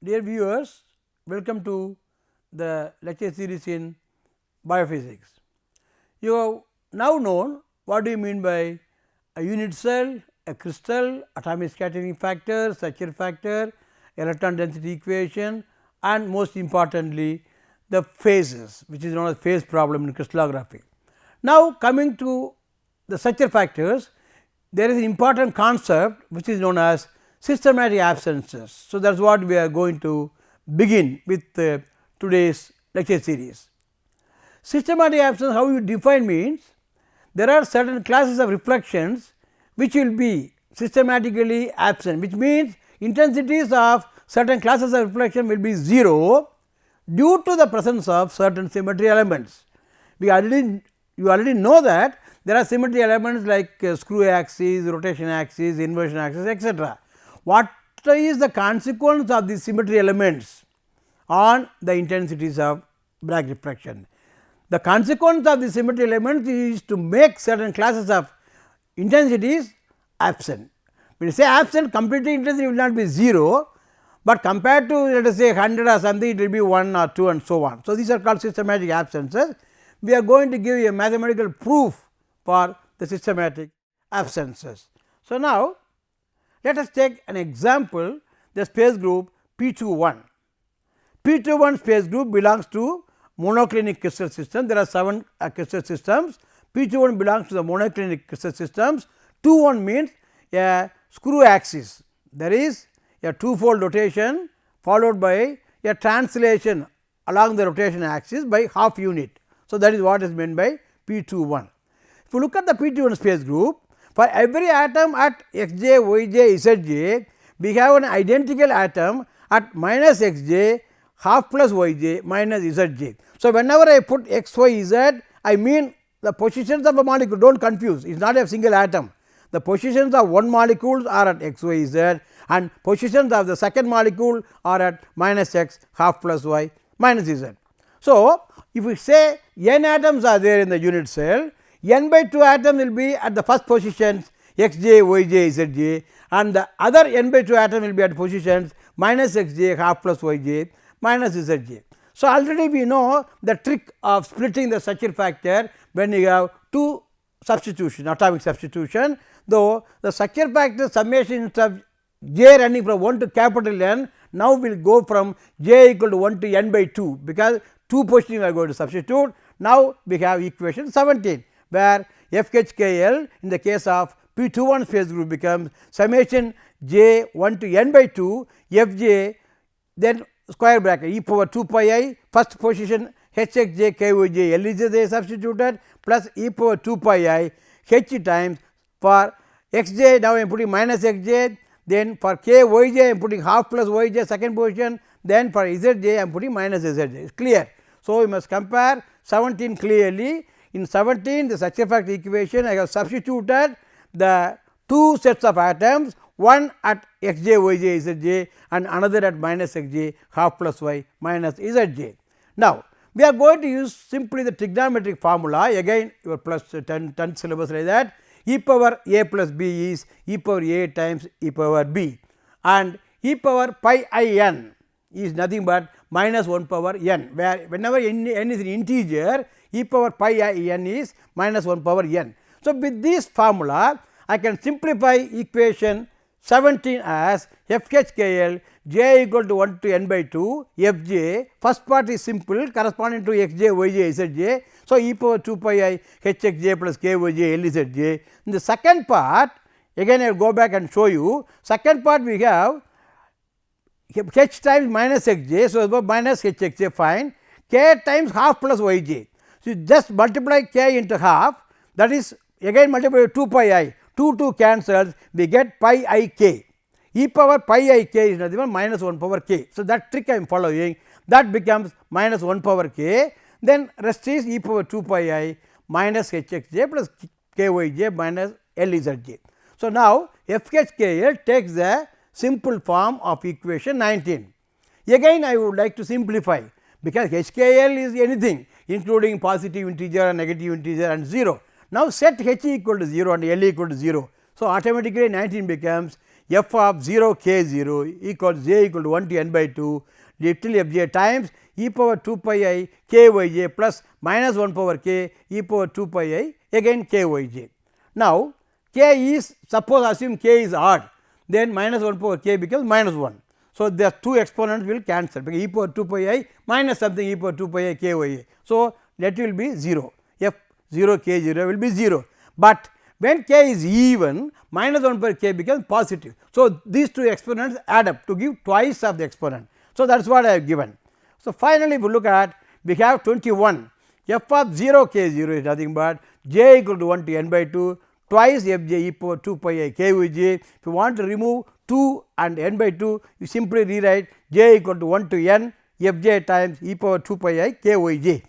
Dear viewers, welcome to the lecture series in biophysics. You have now known what do you mean by a unit cell, a crystal, atomic scattering factor, structure factor, electron density equation, and most importantly the phases, which is known as phase problem in crystallography. Now, coming to the structure factors, there is an important concept which is known as systematic absences. So, that is what we are going to begin with today's lecture series. Systematic absence, how you define means there are certain classes of reflections which will be systematically absent, which means intensities of certain classes of reflection will be 0 due to the presence of certain symmetry elements. You already know that there are symmetry elements like screw axis, rotation axis, inversion axis, etc. What is the consequence of these symmetry elements on the intensities of Bragg refraction? The consequence of the symmetry elements is to make certain classes of intensities absent. When you say absent, completely intensity will not be 0, but compared to let us say 100 or something, it will be 1 or 2 and so on. So, these are called systematic absences. We are going to give you a mathematical proof for the systematic absences. So, now let us take an example, the space group P21. P21 space group belongs to monoclinic crystal system. There are 7 crystal systems. P21 belongs to the monoclinic crystal systems. 21 means a screw axis, there is a two-fold rotation followed by a translation along the rotation axis by half unit. So, that is what is meant by P21. If you look at the P21 space group, for every atom at x j, y j, z j, we have an identical atom at minus x j, half plus y j, minus z j. So, whenever I put x, y, z, I mean the positions of a molecule, do not confuse, it is not a single atom. The positions of one molecule are at x, y, z, and positions of the second molecule are at minus x, half plus y, minus z. So, if we say n atoms are there in the unit cell, n by 2 atom will be at the first positions x j, y j, z j, and the other n by 2 atom will be at positions minus x j, half plus y j, minus z j. So, already we know the trick of splitting the structure factor when you have 2 substitution, atomic substitution, though the structure factor summation of j running from 1 to capital N now will go from j equal to 1 to n by 2, because 2 positions we are going to substitute. Now, we have equation 17, where f h k l in the case of P21 phase group becomes summation j 1 to n by 2 f j, then square bracket e power 2 pi I, first position h x j k y j l is substituted, plus e power 2 pi I h times for x j, now I am putting minus x j, then for k y j I am putting half plus y j second position, then for z j I am putting minus z j, it is clear. So, we must compare 17 clearly. In 17 the structure factor equation, I have substituted the 2 sets of atoms, one at x j, y j, z j, and another at minus x j, half plus y, minus z j. Now, we are going to use simply the trigonometric formula, again your plus 10 syllabus like that. E power a plus b is e power a times e power b, and e power pi I n is nothing but minus 1 power n, where whenever n is an integer, e power pi I n is minus 1 power n. So, with this formula I can simplify equation 17 as f h k l j equal to 1 to n by 2 f j, first part is simple corresponding to x j, y j, z j. So, e power 2 pi I h x j plus k y j l z j. In the second part, again I will go back and show you, second part we have h times minus x j. So, minus h x j, fine, k times half plus y j. So, just multiply k into half, that is again multiply 2 pi I, 2 cancels, we get pi I k, e power pi I k is nothing but minus 1 power k. So, that trick I am following, that becomes minus 1 power k, then rest is e power 2 pi I minus h x j plus k y j minus l z j. So, now f h k l takes the simple form of equation 19. Again I would like to simplify, because h k l is anything including positive integer and negative integer and 0. Now, set h equal to 0 and l equal to 0. So, automatically 19 becomes f of 0 k 0 equals j equal to 1 to n by 2 little f j times e power 2 pi I k y j plus minus 1 power k e power 2 pi I again k y j. Now, k is, suppose assume k is odd, then minus 1 power k becomes minus 1. So, the two exponents will cancel, because e power 2 pi I minus something e power 2 pi I k y a. So, that will be 0, f 0 k 0 will be 0, but when k is even, minus 1 power k becomes positive. So, these two exponents add up to give twice of the exponent. So, that is what I have given. So, finally, if you look at, we have 21, f of 0 k 0 is nothing but j equal to 1 to n by 2 twice f j e power 2 pi I k y j. If you want to remove 2 and n by 2, you simply rewrite j equal to 1 to n f j times e power 2 pi I k y j,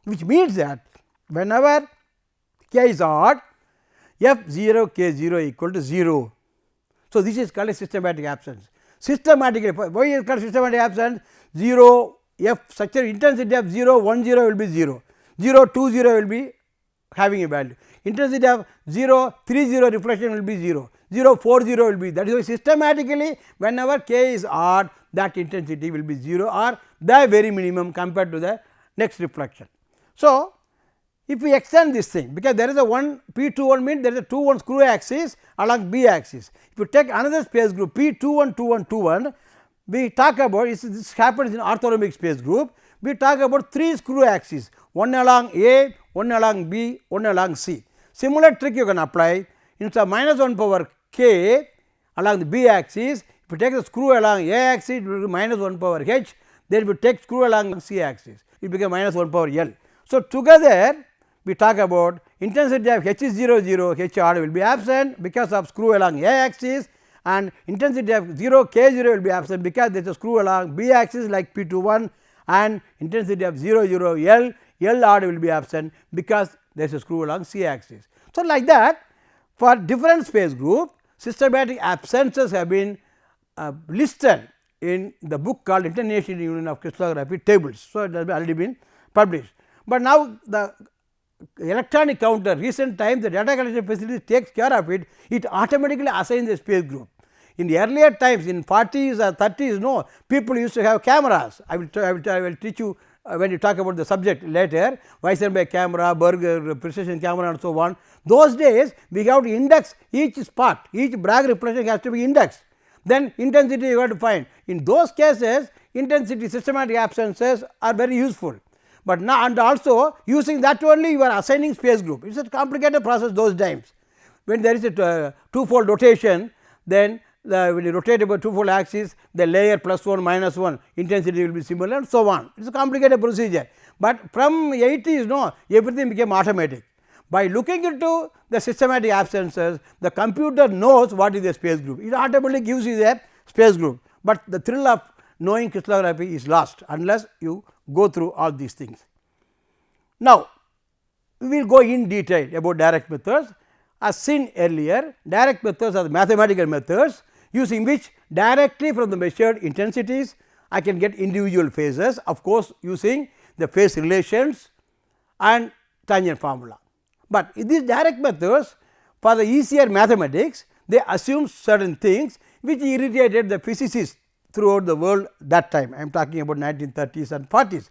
which means that whenever k is odd, f 0 k 0 equal to 0. So, this is called a systematic absence. Systematically, why is called systematic absence? 0 f such an intensity of 0 1 0 will be 0, 0 2 0 will be having a value, intensity of 0 3 0 reflection will be 0, 0 4 0 will be, that is why systematically whenever k is odd, that intensity will be 0 or the very minimum compared to the next reflection. So, if we extend this thing, because there is a one p 21 means there is a 2 1 screw axis along b axis. If you take another space group p 21 21 21, we talk about this happens in orthorhombic space group. We talk about 3 screw axes, one along A, one along B, one along C. Similar trick you can apply instead of minus 1 power k along the B axis. If you take the screw along A axis, it will be minus 1 power h. Then if you take screw along C axis, it becomes minus 1 power L. So, together we talk about intensity of h is 0 0, h odd will be absent because of screw along A axis, and intensity of 0 k 0 will be absent because there is a screw along B axis like p 21, and intensity of 0 0 L odd will be absent because there is a screw along C axis. So, like that for different space group, systematic absences have been listed in the book called International Union of Crystallography tables. So, it has already been published, but now the electronic counter recent times the data collection facility takes care of it, it automatically assigns the space group. In the earlier times in 40s or 30s, no, people used to have cameras. I will teach you when you talk about the subject later, Weissenberg camera, Berger precision camera and so on. Those days we have to index each spot, each Bragg reflection has to be indexed, then intensity you have to find. In those cases intensity systematic absences are very useful, but now and also using that only you are assigning space group. It is a complicated process those times. When there is a two-fold rotation, then when you rotate about two-fold axis, the layer plus 1 minus 1 intensity will be similar and so on. It is a complicated procedure, but from 80s no, everything became automatic. By looking into the systematic absences, the computer knows what is the space group, it automatically gives you the space group, but the thrill of knowing crystallography is lost unless you go through all these things. Now, we will go in detail about direct methods. As seen earlier, direct methods are the mathematical methods using which directly from the measured intensities I can get individual phases, of course, using the phase relations and tangent formula. But in these direct methods for the easier mathematics, they assume certain things which irritated the physicists throughout the world that time. I am talking about 1930s and 40s.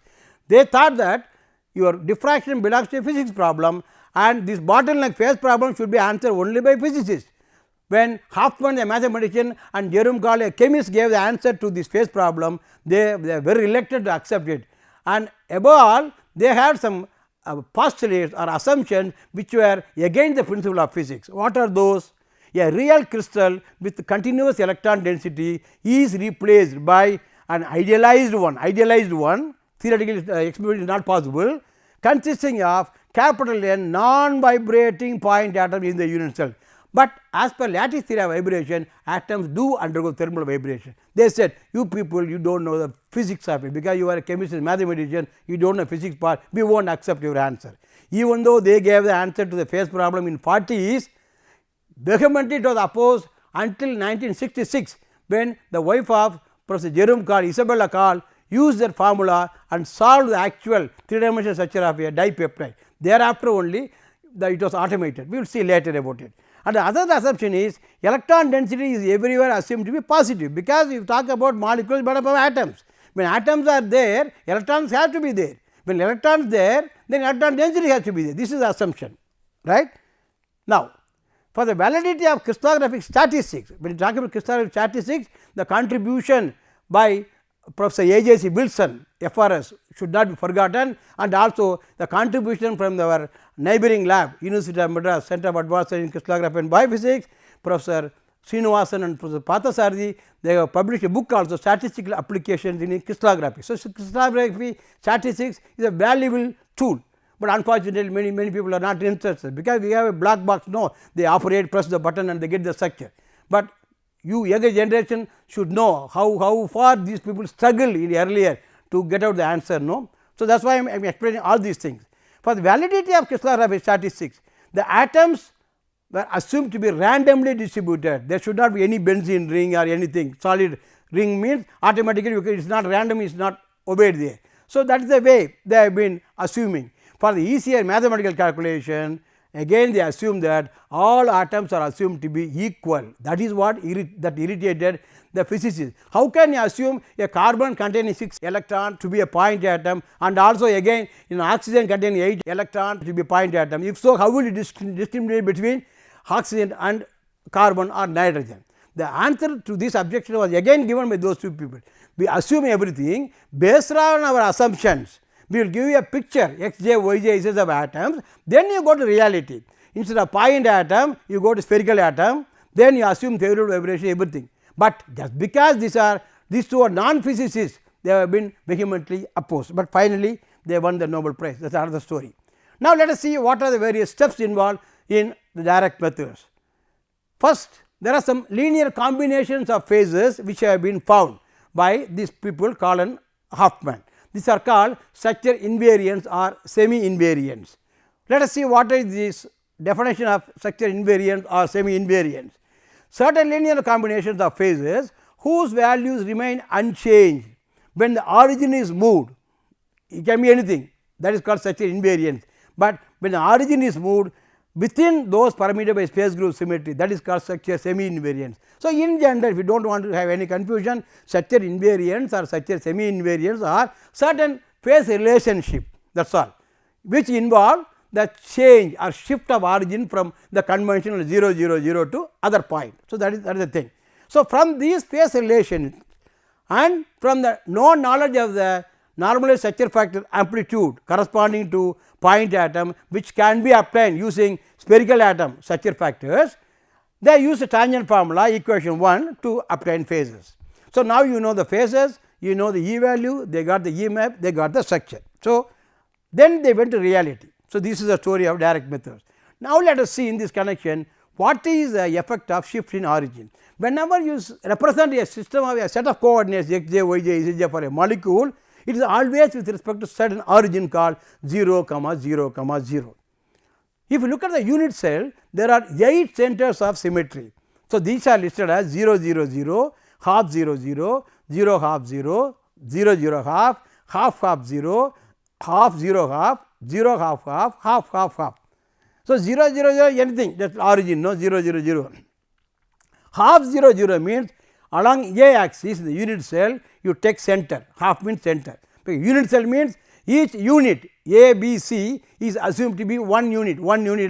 They thought that your diffraction belongs to a physics problem and this bottleneck phase problem should be answered only by physicists. When Hoffman, a mathematician, and Jerome Karl, a chemist, gave the answer to this phase problem, they were very reluctant to accept it, and above all they had some postulates or assumptions which were against the principle of physics. What are those? A real crystal with continuous electron density is replaced by an idealized one, theoretically experiment is not possible, consisting of capital N non-vibrating point atom in the unit cell. But as per lattice theory of vibration, atoms do undergo thermal vibration. They said, you people, you do not know the physics of it, because you are a chemist and mathematician, you do not know physics part, we will not accept your answer. Even though they gave the answer to the phase problem in 40s, vehemently it was opposed until 1966, when the wife of Professor Jerome Karl, Isabella Karl, used their formula and solved the actual 3-dimensional structure of a dipeptide. Thereafter only it was automated, we will see later about it. And the other assumption is electron density is everywhere assumed to be positive, because you talk about molecules but about atoms. When atoms are there, electrons have to be there. When electrons there, then electron density has to be there. This is the assumption, right. Now, for the validity of crystallographic statistics, when you talk about crystallographic statistics, the contribution by Professor A.J.C. Wilson, FRS, should not be forgotten, and also the contribution from our neighboring lab, University of Madras Center of Advanced Studies in Crystallography and Biophysics, Professor Srinivasan and Professor Pathasarthi, they have published a book also, Statistical Applications in Crystallography. So, crystallography statistics is a valuable tool, but unfortunately many people are not interested, because we have a black box. No, they operate, press the button and they get the structure, but you younger generation should know how far these people struggled in earlier to get out the answer. No. So, that is why I am explaining all these things. For the validity of crystallographic statistics, the atoms were assumed to be randomly distributed. There should not be any benzene ring or anything. Solid ring means automatically it is not random, it is not obeyed there. So, that is the way they have been assuming. For the easier mathematical calculation, again they assume that all atoms are assumed to be equal. That is what irritated the physicists. How can you assume a carbon containing 6 electrons to be a point atom, and also again in oxygen containing 8 electrons to be point atom? If so, how will you discriminate between oxygen and carbon or nitrogen? The answer to this objection was again given by those two people. We assume everything based on our assumptions. We will give you a picture x j, y j is of atoms, then you go to reality. Instead of point atom, you go to spherical atom, then you assume theoretical vibration, everything. But just because these two are non-physicists, they have been vehemently opposed, but finally they won the Nobel Prize. That is another story. Now, let us see what are the various steps involved in the direct methods. First, there are some linear combinations of phases which have been found by these people called and Hoffman. These are called structure invariants or semi invariants. Let us see what is this definition of structure invariant or semi invariants. Certain linear combinations of phases whose values remain unchanged when the origin is moved. It can be anything, that is called structure invariance, but when the origin is moved within those permitted by space group symmetry, that is called structure semi invariance. So, in general, if you do not want to have any confusion, structure invariants or structure semi invariants are certain phase relationship, that is all, which involve the change or shift of origin from the conventional 0 0 0 to other point. So, that is the thing. So, from these phase relations and from the known knowledge of the normalized structure factor amplitude corresponding to point atom, which can be obtained using spherical atom structure factors, they use the tangent formula equation 1 to obtain phases. So, now you know the phases, you know the E value, they got the E map, they got the structure. So, then they went to reality. So, this is the story of direct methods. Now, let us see in this connection what is the effect of shift in origin. Whenever you represent a system of a set of coordinates x j, y j, z j for a molecule, it is always with respect to certain origin called 0, 0, 0. If you look at the unit cell, there are 8 centers of symmetry. So, these are listed as 0 0 0, half 0 0, 0 half 0, 0 0 half, half half 0, half 0 half, 0 half half, half half half. So, 0 0 0 anything, that is origin, no, 0 0 0. Half 0 0 means along A axis in the unit cell you take center, half means center. Because unit cell means each unit A, B, C is assumed to be one unit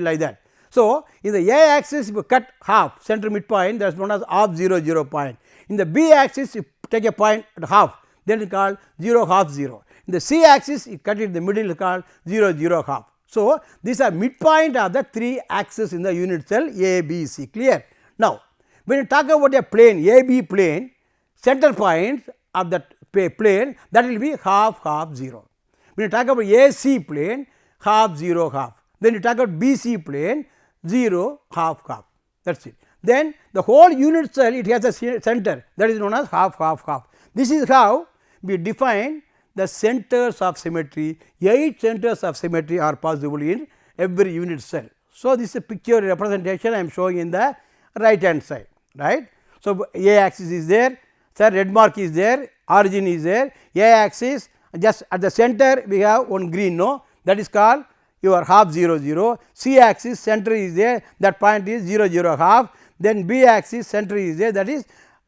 like that. So, in the A axis if you cut half center midpoint, that is known as half 0 0 point. In the B axis you take a point at half, then it is called 0 half 0. In the C axis you cut it in the middle, it is called 0 0 half. So, these are midpoint of the 3 axes in the unit cell A, B, C, clear. Now, when you talk about a plane A, B plane, center points of that plane, that will be half half 0. When you talk about AC plane, half 0 half, then you talk about BC plane 0 half half, that is it. Then the whole unit cell, it has a center, that is known as half half half. This is how we define the centers of symmetry. 8 centers of symmetry are possible in every unit cell. So, this is a picture representation I am showing in the right hand side, right. So, A axis is there, sir, red mark is there, origin is there, A axis, just at the center we have one green, no, that is called your half 0 0, c axis center is there, that point is 0 0 half, then b axis center is there, that is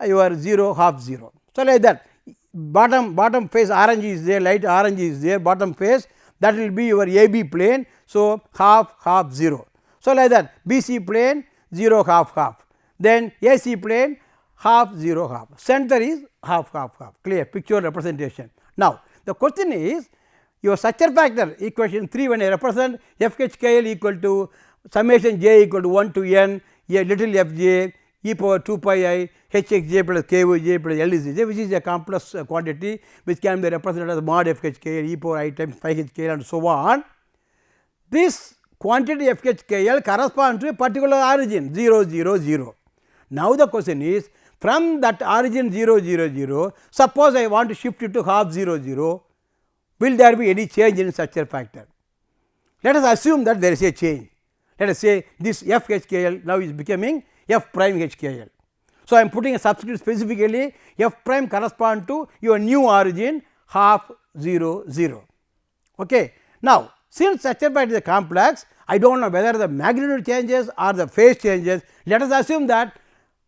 your 0 half 0. So, like that bottom face orange is there, light orange is there, bottom face, that will be your AB plane. So, half half 0. So, like that BC plane 0 half half, then AC plane half 0 half, center is half half half, clear picture representation. Now, the question is your structure factor equation 3, when I represent f h k l equal to summation j equal to 1 to n a little f j e power 2 pi I h x j plus k y j plus L z j, which is a complex quantity which can be represented as mod f h k l e power I times phi h k l and so on. This quantity f h k l corresponds to a particular origin 0 0 0. Now, the question is from that origin 0 0 0, suppose I want to shift it to half 0 0, will there be any change in structure factor? Let us assume that there is a change. Let us say this f h k l now is becoming f prime h k l. So, I am putting a substitute specifically f prime correspond to your new origin half 0 0. Okay. Now, since structure factor is a complex, I do not know whether the magnitude changes or the phase changes. Let us assume that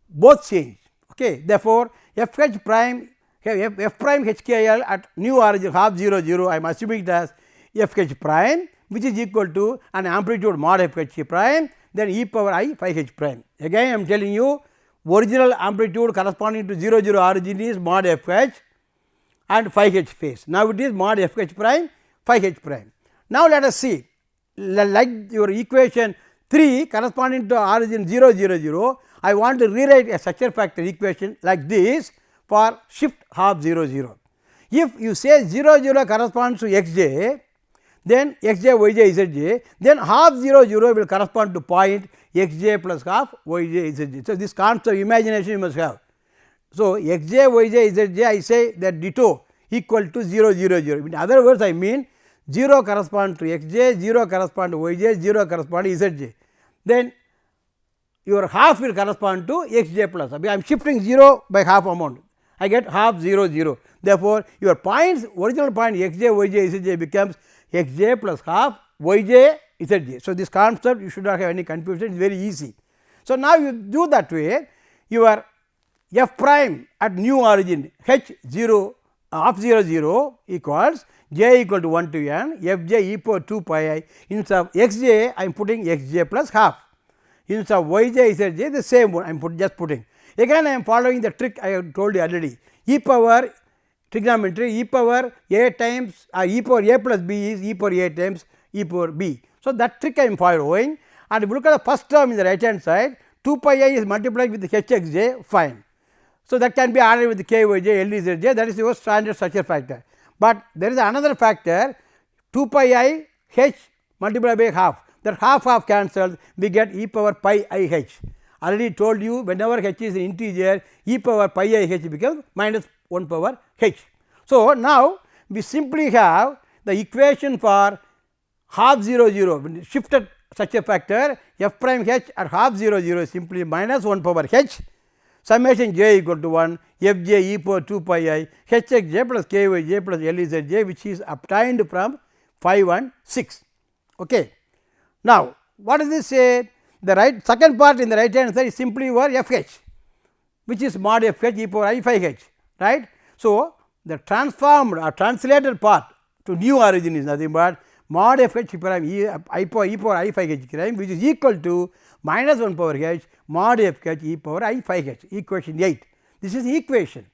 both change. Okay. Therefore, f h prime f prime h k l at new origin half 0 0, I am assuming it as f h prime, which is equal to an amplitude mod f h prime, then e power I phi h prime. Again I am telling you original amplitude corresponding to 0 0 origin is mod f h and phi h phase. Now, it is mod f h prime phi h prime. Now, let us see like your equation 3 corresponding to origin 0 0 0, I want to rewrite a structure factor equation like this for shift half 0 0. If you say 0 0 corresponds to x j, then x j y j z j, then half 0 0 will correspond to point x j plus half y j z j. So, this concept of imagination you must have. So, x j y j z j, I say that ditto equal to 0 0 0. In other words, I mean 0 correspond to x j, 0 correspond to y j, 0 correspond to z j. Then your half will correspond to x j plus. I am shifting 0 by half amount, I get half 0 0. Therefore, your points original point x j y j z j becomes x j plus half y j z j. So, this concept you should not have any confusion, it is very easy. So, now you do that way, your f prime at new origin h 0 half 0 0 equals j equal to 1 to n f j e power 2 pi I, instead of x j I am putting x j plus half, instead of y j z j the same one I am just putting. Again I am following the trick I have told you already, e power trigonometry e power a times e power a plus b is e power a times e power b. So, that trick I am following, and if you look at the first term in the right hand side 2 pi I is multiplied with h x j, fine. So, that can be added with k y j L z j, that is your standard structure factor. But there is another factor 2 pi I h multiplied by half, that half cancelled, we get e power pi I h. Already told you whenever h is an integer e power pi I h becomes minus 1 power h. So, now we simply have the equation for half 0 0 when shifted structure factor f prime h at half 0 0 is simply minus 1 power h summation j equal to 1 f j e power 2 pi I h x j plus k y j plus L z j, which is obtained from 5 and 6. Okay. Now, what does this say? The right second part in the right hand side is simply your f h, which is mod f h e power I phi h, right. So, the transformed or translated part to new origin is nothing but mod f h prime e power I phi h prime, which is equal to minus 1 power h mod f h e power I phi h, equation 8. This is equation.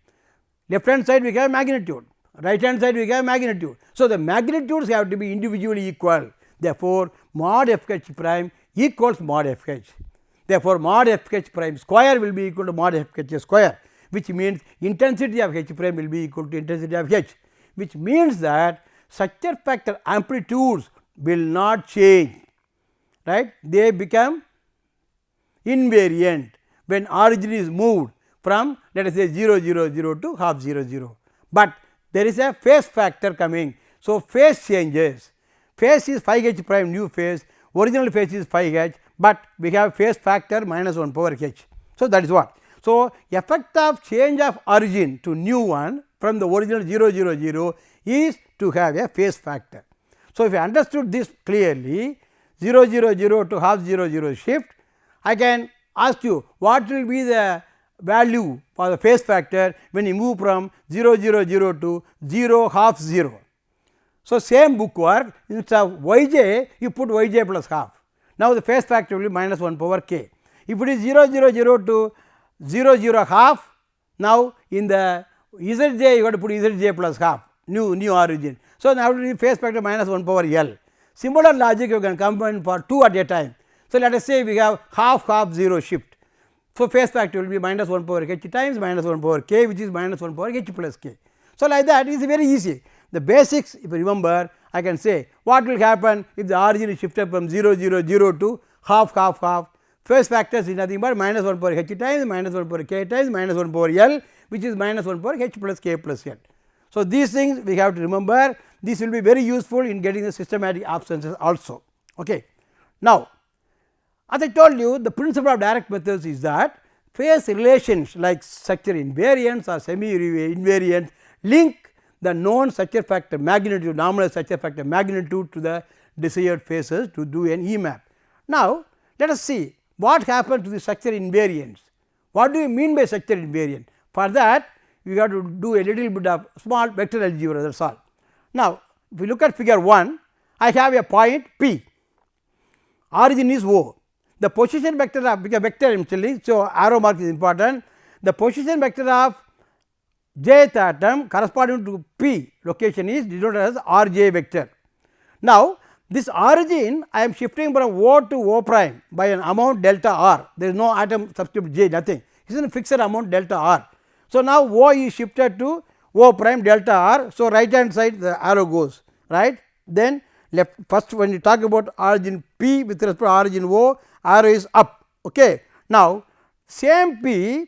Left hand side we have magnitude, right hand side we have magnitude. So, the magnitudes have to be individually equal. Therefore, mod f h prime equals mod f h. Therefore, mod f h prime square will be equal to mod f h square, which means intensity of h prime will be equal to intensity of h, which means that structure factor amplitudes will not change, right. They become invariant when origin is moved from let us say 0 0 0 to half 0 0, but there is a phase factor coming. So, phase changes, phase is phi h prime new phase, original phase is phi h, but we have phase factor minus 1 power h. So, that is what. So, effect of change of origin to new one from the original 0 0 0 is to have a phase factor. So, if I understood this clearly 0 0 0 to half 0 0 shift, I can ask you what will be the value for the phase factor when you move from 0 0 0 to 0 half 0. So, same bookwork, instead of yj you put yj plus half. Now, the phase factor will be minus 1 power k. If it is 0 0 0 to 0 0 half, now in the zj you have to put zj plus half, new origin. So, now the phase factor minus 1 power L. Similar logic you can combine for 2 at a time. So, let us say we have half 0 shift. So, phase factor will be minus 1 power h times minus 1 power k, which is minus 1 power h plus k. So, like that is very easy. The basics, if you remember, I can say what will happen if the origin is shifted from 0 0 0 to half. Phase factors is nothing but minus 1 power h times minus 1 power k times minus 1 power L, which is minus 1 power h plus k plus L. So, these things we have to remember. This will be very useful in getting the systematic absences also. Okay. Now, as I told you, the principle of direct methods is that phase relations like structure invariants or semi invariants link the known structure factor magnitude, nominal structure factor magnitude to the desired phases to do an E map. Now, let us see what happens to the structure invariants. What do you mean by structure invariant? For that, we have to do a little bit of small vector algebra, that is all. Now, if we look at figure 1, I have a point P, origin is O. The position vector of vector actually, so arrow mark is important. The position vector of jth atom corresponding to P location is denoted as Rj vector. Now, this origin I am shifting from O to O prime by an amount delta r, there is no atom subscript j, nothing, it is a fixed amount delta r. So, now O is shifted to O prime delta r. So, right hand side the arrow goes right, then left. First when you talk about origin P with respect to origin O, arrow is up. Okay. Now, same P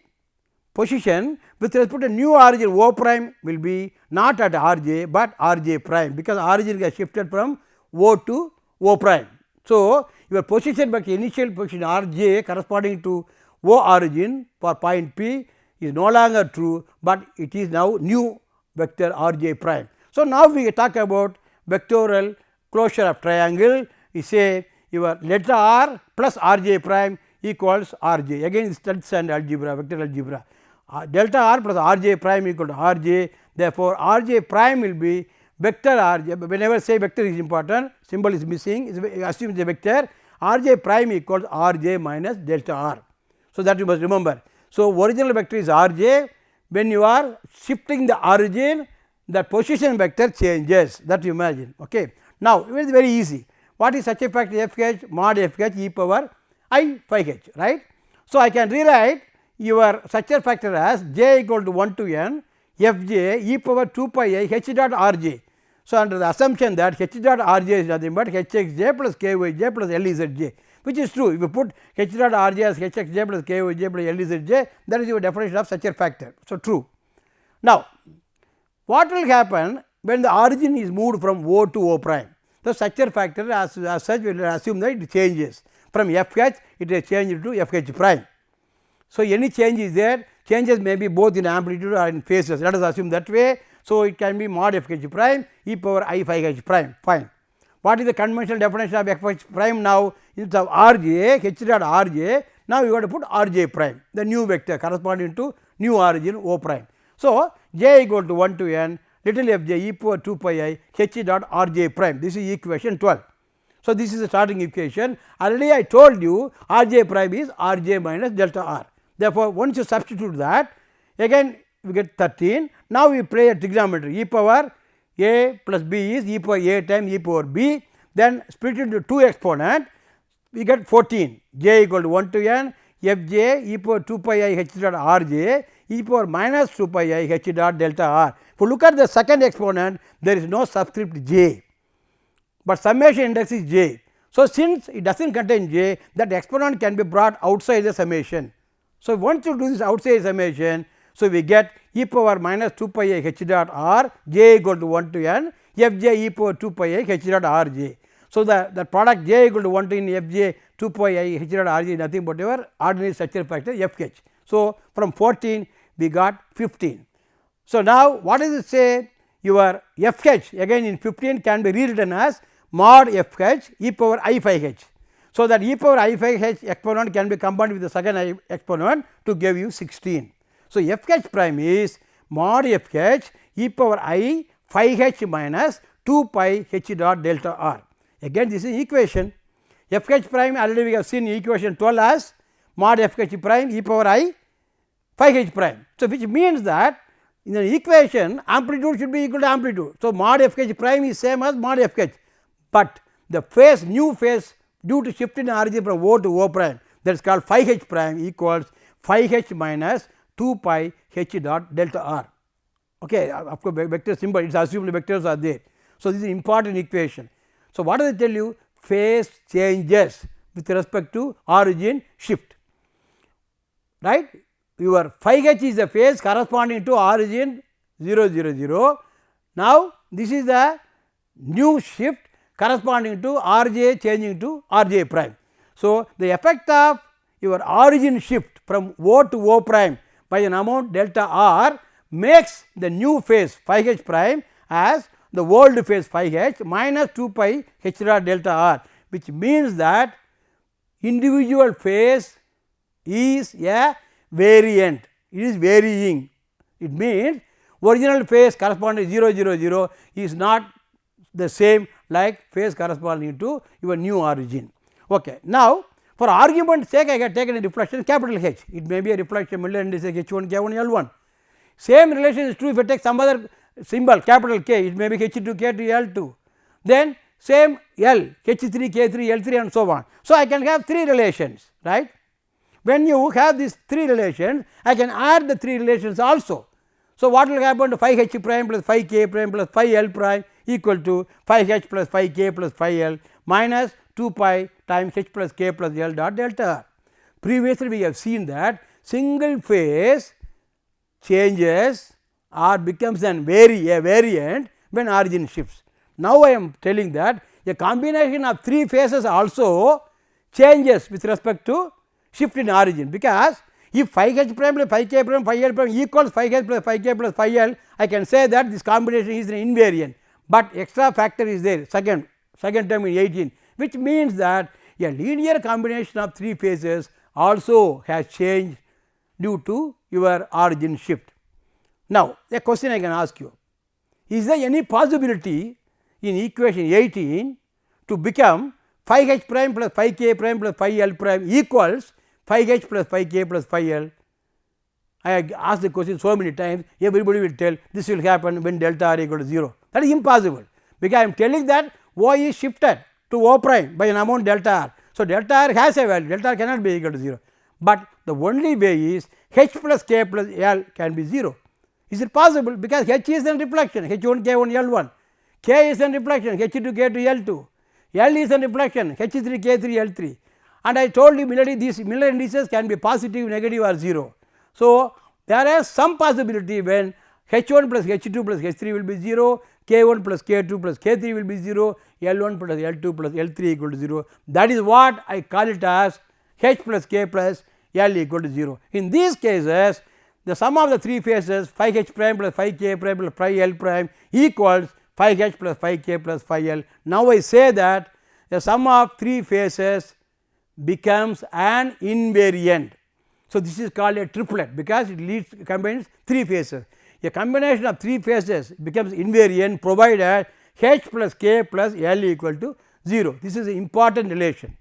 position with respect to new origin O prime will be not at Rj, but Rj prime, because origin gets shifted from O to O prime. So, your position vector initial position Rj corresponding to O origin for point P is no longer true, but it is now new vector Rj prime. So, now we talk about vectorial closure of triangle. We say your letter r plus Rj prime equals Rj, again studs and algebra, vector algebra. Delta r plus Rj prime equal to Rj. Therefore, Rj prime will be vector Rj. Whenever say vector is important, symbol is missing, assume the vector Rj prime equals Rj minus delta r. So, that you must remember. So, original vector is Rj. When you are shifting the origin, the position vector changes, that you imagine. Okay. Now, it is very easy. What is such a factor Fh mod Fh e power I phi h, right. So, I can rewrite your structure factor as j equal to 1 to n Fj e power 2 pi I h dot Rj. So, under the assumption that h dot Rj is nothing but hxj plus kyj plus lezj, which is true. If you put h dot Rj as hxj plus kyj plus lezj, that is your definition of structure factor. So, true. Now, what will happen when the origin is moved from O to O prime? The structure factor as such we will assume that it changes from Fh, it is changed to Fh prime. So, any change is there, changes may be both in amplitude or in phases, let us assume that way. So, it can be mod Fh prime e power I phi h prime, fine. What is the conventional definition of Fh prime now? Instead of Rj, h dot Rj, now you have to put Rj prime, the new vector corresponding to new origin O prime. So, j equal to 1 to n little f j e power 2 pi I h dot Rj prime, this is equation 12. So, this is the starting equation. Already I told you Rj prime is Rj minus delta r. Therefore, once you substitute that, again we get 13. Now, we play a trigonometry, e power a plus b is e power a times e power b, then split into 2 exponent, we get 14, j equal to 1 to n f j e power 2 pi I h dot r j e power minus 2 pi I h dot delta r. If you look at the second exponent, there is no subscript j, but summation index is j. So, since it does not contain j, that exponent can be brought outside the summation. So, once you do this outside summation, so we get e power minus 2 pi I h dot r j equal to 1 to n f j e power 2 pi I h dot r j. So, the product j equal to 1 to n f j 2 pi I h dot r j is nothing but your ordinary structure factor f h. So, from 14 we got 15. So, now what does it say? Your f h again in 15 can be rewritten as mod f h e power I phi h. So, that e power I phi h exponent can be combined with the second I exponent to give you 16. So, f h prime is mod f h e power I phi h minus 2 pi h dot delta r. Again this is equation. F h prime already we have seen equation 12 as mod f h prime e power I phi h prime. So, which means that in the equation amplitude should be equal to amplitude. So, mod f h prime is same as mod f h, but the phase new phase due to shift in origin from O to O prime, that is called phi h prime equals phi h minus 2 pi h dot delta r. Okay, of course, vector symbol it is assumed vectors are there. So, this is important equation. So, what does it tell you? Phase changes with respect to origin shift, right. Your phi h is the phase corresponding to origin 0 0 0. Now, this is the new shift corresponding to r j changing to r j prime. So, the effect of your origin shift from O to O prime by an amount delta r makes the new phase phi h prime as the old phase phi h minus 2 pi h dot delta r, which means that individual phase is a variant, it is varying. It means original phase corresponding to 0 0 0 is not the same like phase corresponding to your new origin. Okay. Now, for argument's sake I have taken a reflection capital H, it may be a reflection Miller indices H1 K1 L1. Same relation is true if I take some other symbol capital K, it may be H2 K2 L2, then same L H3 K3 L3 and so on. So, I can have 3 relations, right. When you have these 3 relations, I can add the 3 relations also. So, what will happen to phi h prime plus phi k prime plus phi L prime equal to phi h plus phi k plus phi L minus 2 pi times h plus k plus L dot delta r. Previously, we have seen that single phase changes or becomes a variant when origin shifts. Now, I am telling that a combination of 3 phases also changes with respect to shift in origin, because if phi h prime plus phi k prime phi L prime equals phi h plus phi k plus phi L, I can say that this combination is an invariant, but extra factor is there second term in 18, which means that a linear combination of 3 phases also has changed due to your origin shift. Now, a question I can ask you, is there any possibility in equation 18 to become phi h prime plus phi k prime plus phi L prime equals phi h plus phi k plus phi L? I have asked the question so many times, everybody will tell this will happen when delta r equal to 0. That is impossible, because I am telling that O is shifted to O prime by an amount delta r. So, delta r has a value, delta r cannot be equal to 0, but the only way is h plus k plus L can be 0. Is it possible? Because h is a reflection h1 k1 L1, k is a reflection h2 k2 L2, L is a reflection h3 k3 L3, and I told you these Miller indices can be positive, negative or 0. So, there is some possibility when h1 plus h2 plus h3 will be 0, k1 plus k2 plus k3 will be 0, L1 plus L2 plus L3 equal to 0. That is what I call it as h plus k plus L equal to 0. In these cases, the sum of the 3 phases phi h prime plus phi k prime plus phi L prime equals phi h plus phi k plus phi L. Now, I say that the sum of 3 phases becomes an invariant. So, this is called a triplet, because it combines 3 phases. A combination of 3 phases becomes invariant provided h plus k plus L equal to 0. This is an important relation.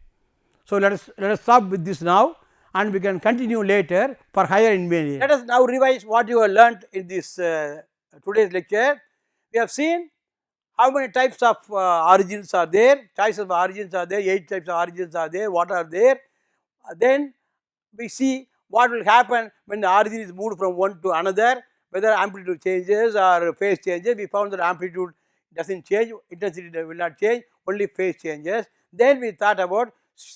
So, let us stop with this now, and we can continue later for higher invariant. Let us now revise what you have learnt in this today's lecture. We have seen how many types of origins are there, choice of origins are there, 8 types of origins are there, what are there. Then we see what will happen when the origin is moved from one to another, whether amplitude changes or phase changes. We found that amplitude does not change, intensity will not change, only phase changes. Then we thought about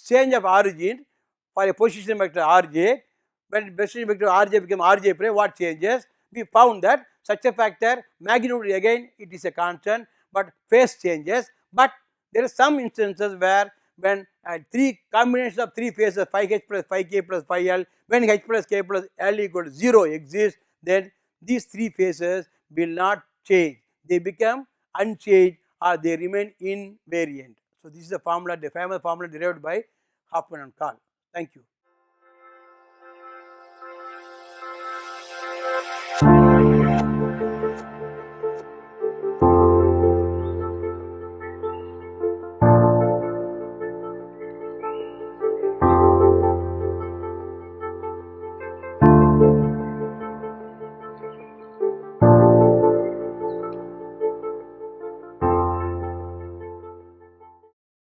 change of origin for a position vector rj. When position vector rj become rj prime, what changes? We found that such a factor magnitude again it is a constant, but phase changes. But there are some instances where when 3 combinations of 3 phases phi h plus phi k plus phi L, when h plus k plus L equal to 0 exists, then these 3 phases will not change, they become unchanged or they remain invariant. So, this is the formula, the famous formula derived by Hoffman and Karl. Thank you.